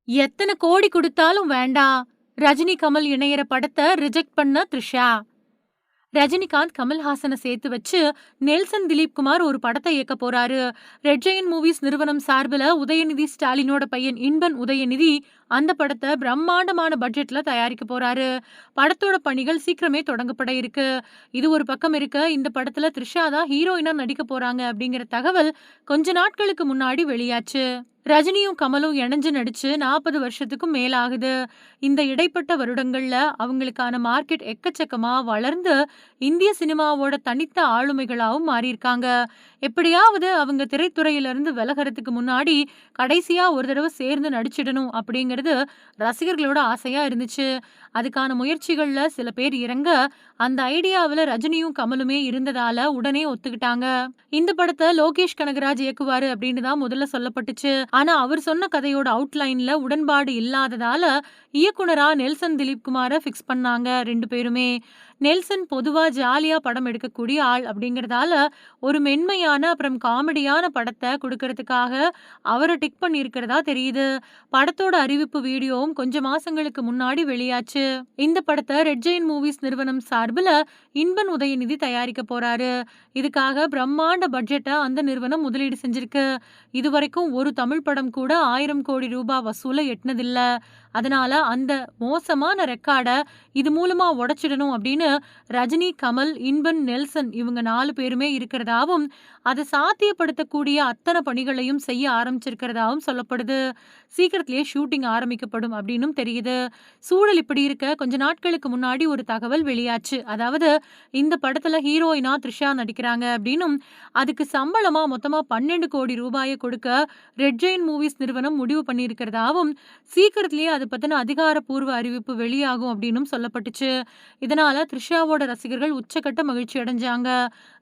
எத்தனை கோடி குடுத்தாலும் வேண்டாம். ரஜினி, கமல் இணையற படத்த ரிஜெக்ட் பண்ண த்ரிஷா. ரஜினிகாந்த், கமல்ஹாசன சேர்த்து வச்சு நெல்சன் திலீப் குமார் ஒரு படத்தை இயக்க போறாரு. ரெட் ஜெயண்ட் மூவிஸ் நிறுவனம் சார்பில உதயநிதி ஸ்டாலினோட பையன் இன்பன் உதயநிதி அந்த படத்தை பிரம்மாண்டமான பட்ஜெட்ல தயாரிக்க போறாரு. படத்தோட பணிகள் சீக்கிரமே தொடங்கப்பட இருக்கு. இது ஒரு பக்கம் இருக்க, இந்த படத்துல த்ரிஷா தான் ஹீரோயினா நடிக்க போறாங்க அப்படிங்கிற தகவல் கொஞ்ச நாட்களுக்கு முன்னாடி வெளியாச்சு. ரஜினியும் கமலும் இணைஞ்சு நடிச்சு 40 வருஷத்துக்கும் மேல ஆகுது. இந்த இடைப்பட்ட வருடங்கள்ல அவங்களுக்கான மார்க்கெட் எக்கச்சக்கமா வளர்ந்து இந்திய சினிமாவோட தனித்த ஆளுமைகளாவும் மாறியிருக்காங்க. எப்படியாவது அவங்க திரைத்துறையில இருந்து விலகறதுக்கு முன்னாடி கடைசியா ஒரு தடவை சேர்ந்து நடிச்சிடணும் அப்படிங்கிறது ரசிகர்களோட ஆசையா இருந்துச்சு. அதுக்கான முயற்சிகள்ல சில பேர் இறங்க, அந்த ஐடியாவுல ரஜினியும் கமலுமே இருந்ததால உடனே ஒத்துக்கிட்டாங்க. இந்த படத்தை லோகேஷ் கனகராஜ் இயக்குவாரு அப்படின்னு தான் முதல்ல சொல்லப்பட்டுச்சு. ஆனா அவர் சொன்ன கதையோட அவுட்லைன்ல உடன்பாடு இல்லாததால இயக்குனரா நெல்சன் திலீப் குமார ஃபிக்ஸ் பண்ணாங்க 2 பேருமே. நெல்சன் பொதுவா ஜாலியா படம் எடுக்கக்கூடிய ஆள் அப்படிங்கறதால ஒரு மென்மையான அப்புறம் காமெடியான படத்தை கொடுக்கறதுக்காக அவரை டிக் பண்ணியிருக்கிறதா தெரியுது. படத்தோட அறிவிப்பு வீடியோவும் கொஞ்சம் மாசங்களுக்கு முன்னாடி வெளியாச்சு. இந்த படத்தை ரெட் ஜெயண்ட் மூவிஸ் நிறுவனம் சார்பில் இன்பன் உதயநிதி தயாரிக்க போறாரு. இதுக்காக பிரம்மாண்ட பட்ஜெட்டை அந்த நிறுவனம் முதலீடு செஞ்சிருக்கு. இதுவரைக்கும் ஒரு தமிழ் படம் கூட 1000 கோடி ரூபாய் வசூலை எட்டினதில்ல. அதனால அந்த மோசமான ரெக்கார்டை இது மூலமா உடைச்சிடணும் அப்படின்னு ரஜினி, கமல், இன்பன், நெல்சன் இவங்க 4 பேருமே இருக்கிறதாவும், அதை சாத்தியப்படுத்தக்கூடிய அத்தனை பணிகளையும் செய்ய ஆரம்பிச்சிருக்கிறதாவும் சொல்லப்படுது. சீக்கிரத்திலேயே ஷூட்டிங் ஆரம்பிக்கப்படும் அப்படின்னும் தெரியுது. சூழல் இப்படி இருக்க கொஞ்ச நாட்களுக்கு முன்னாடி ஒரு தகவல் வெளியாச்சு. அதாவது இந்த படத்துல ஹீரோயினா த்ரிஷா நடிக்கிறாங்க அப்படின்னும், அதுக்கு சம்பளமா மொத்தமா 12 கோடி ரூபாயை கொடுக்க ரெட் ஜெயண்ட் மூவிஸ் நிறுவனம் முடிவு பண்ணியிருக்கிறதாவும், சீக்கிரத்திலேயே அது பத்தின அதிகாரப்பூர்வ அறிவிப்பு வெளியாகும் அப்படின்னும் சொல்லப்பட்டுச்சு. இதனால த்ரிஷாவோட ரசிகர்கள் உச்சக்கட்ட மகிழ்ச்சி அடைஞ்சாங்க.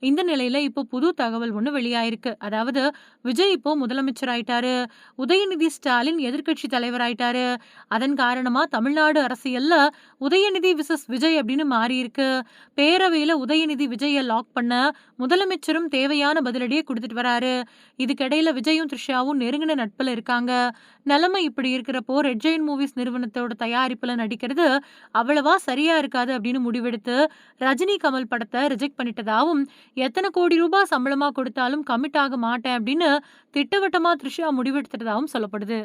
இந்த நிலையில இப்போ புது தகவல் ஒண்ணு வெளியாயிருக்கு. அதாவது விஜய் இப்போ முதலமைச்சர் ஆயிட்டாரு. உதயநிதி ஸ்டாலின் எதிர்க்கட்சி தலைவர் ஆயிட்டாரு. அதன் காரணமா தமிழ்நாடு அரசியல்ல உதயநிதி விசஸ் விஜய் அப்படின்னு மாறி இருக்கு. பேரவையில உதயநிதி விஜய லாக் பண்ண முதலமைச்சரும் தேவையான பதிலடியை கொடுத்துட்டு வராரு. இதுக்கிடையில விஜயும் த்ரிஷாவும் நெருங்கின நட்புல இருக்காங்க. நிலைமை இப்படி இருக்கிறப்போ ரெட் ஜெயண்ட் மூவிஸ் நிறுவனத்தோட தயாரிப்புல நடிக்கிறது அவ்வளவா சரியா இருக்காது அப்படின்னு முடிவெடுத்து ரஜினி, கமல் படத்தை ரிஜெக்ட் பண்ணிட்டதாவும், எத்தனை கோடி ரூபாய் சம்பளமா கொடுத்தாலும் கமிட் ஆக மாட்டேன் அப்படின்னு திட்டவட்டமா த்ரிஷா முடிவெடுத்துட்டதாவும் சொல்லப்படுது.